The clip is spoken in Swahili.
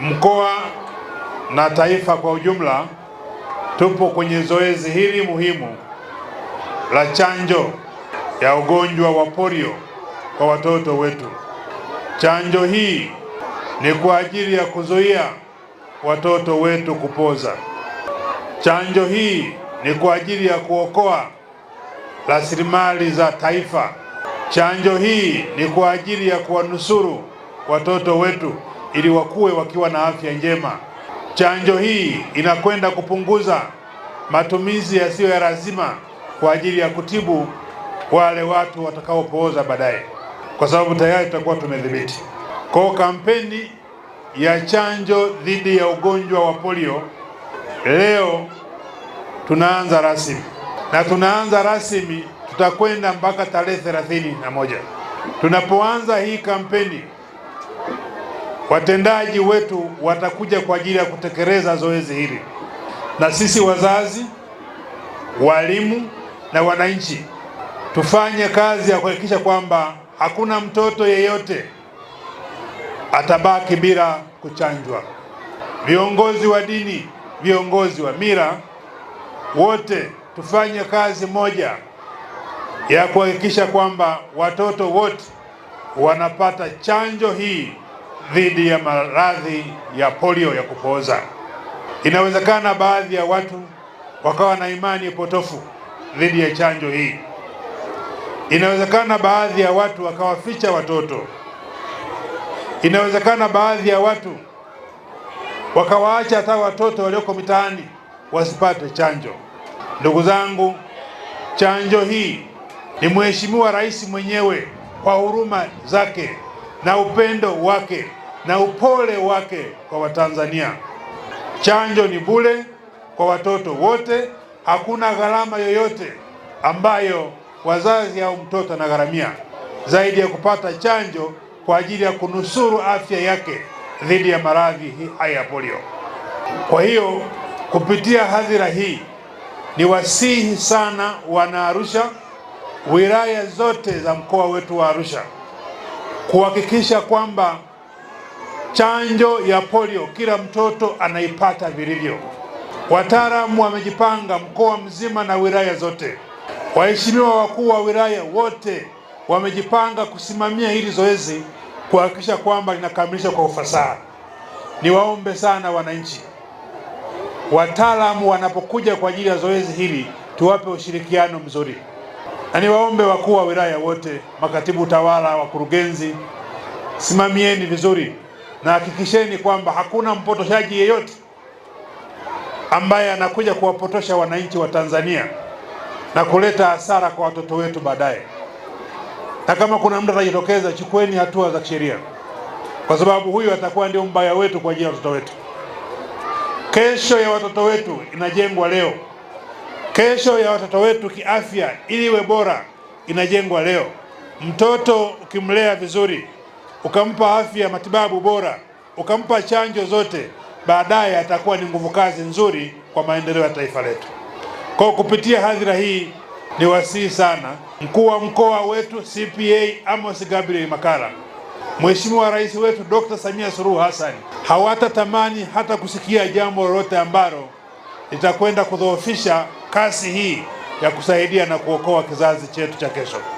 Mkoa na taifa kwa ujumla tupo kwenye zoezi hili muhimu la chanjo ya ugonjwa wa polio kwa watoto wetu. Chanjo hii ni kwa ajili ya kuzuia watoto wetu kupoza. Chanjo hii ni kwa ajili ya kuokoa rasilimali za taifa. Chanjo hii ni kwa ajili ya kuwanusuru watoto wetu ili wakue wakiwa na afya njema. Chanjo hii inakwenda kupunguza matumizi yasiyo ya lazima kwa ajili ya kutibu wale watu watakaopooza baadaye, kwa sababu tayari tutakuwa tumedhibiti. Kwa kampeni ya chanjo dhidi ya ugonjwa wa polio leo tunaanza rasmi, na tunaanza rasmi, tutakwenda mpaka tarehe 31. Tunapoanza hii kampeni, watendaji wetu watakuja kwa ajili ya kutekeleza zoezi hili, na sisi wazazi, walimu na wananchi tufanye kazi ya kuhakikisha kwamba hakuna mtoto yeyote atabaki bila kuchanjwa. Viongozi wa dini, viongozi wa mila, wote tufanye kazi moja ya kuhakikisha kwamba watoto wote wanapata chanjo hii dhidi ya maradhi ya polio ya kupooza. Inawezekana baadhi ya watu wakawa na imani potofu dhidi ya chanjo hii. Inawezekana baadhi ya watu wakawaficha watoto. Inawezekana baadhi ya watu wakawaacha hata watoto walioko mitaani wasipate chanjo. Ndugu zangu, chanjo hii ni Mheshimiwa Rais mwenyewe kwa huruma zake na upendo wake na upole wake kwa Watanzania. Chanjo ni bure kwa watoto wote, hakuna gharama yoyote ambayo wazazi au mtoto anagharamia zaidi ya kupata chanjo kwa ajili ya kunusuru afya yake dhidi ya maradhi haya ya polio. Kwa hiyo kupitia hadhira hii ni wasihi sana wana Arusha, wilaya zote za mkoa wetu wa Arusha kuhakikisha kwamba chanjo ya polio kila mtoto anaipata vilivyo. Wataalamu wamejipanga mkoa mzima na wilaya zote. Waheshimiwa wakuu wa wilaya wote wamejipanga kusimamia hili zoezi kuhakikisha kwamba linakamilishwa kwa ufasaha. Niwaombe sana wananchi, wataalamu wanapokuja kwa ajili ya zoezi hili tuwape ushirikiano mzuri, na niwaombe wakuu wa wilaya wote, makatibu tawala, wakurugenzi, simamieni vizuri na hakikisheni kwamba hakuna mpotoshaji yeyote ambaye anakuja kuwapotosha wananchi wa Tanzania na kuleta hasara kwa watoto wetu baadaye. Na kama kuna mtu atajitokeza, chukueni hatua za kisheria, kwa sababu huyu atakuwa ndio mbaya wetu kwa ajili ya watoto wetu. Kesho ya watoto wetu inajengwa leo. Kesho ya watoto wetu kiafya ili iwe bora inajengwa leo. Mtoto ukimlea vizuri, ukampa afya, matibabu bora, ukampa chanjo zote, baadaye atakuwa ni nguvu kazi nzuri kwa maendeleo ya taifa letu. Kwa kupitia hadhira hii ni wasihi sana mkuu wa mkoa wetu CPA Amos Gabriel Makalla, Mheshimiwa Rais wetu Dr. Samia Suluhu Hassan hawatatamani hata kusikia jambo lolote ambalo litakwenda kudhoofisha kasi hii ya kusaidia na kuokoa kizazi chetu cha kesho.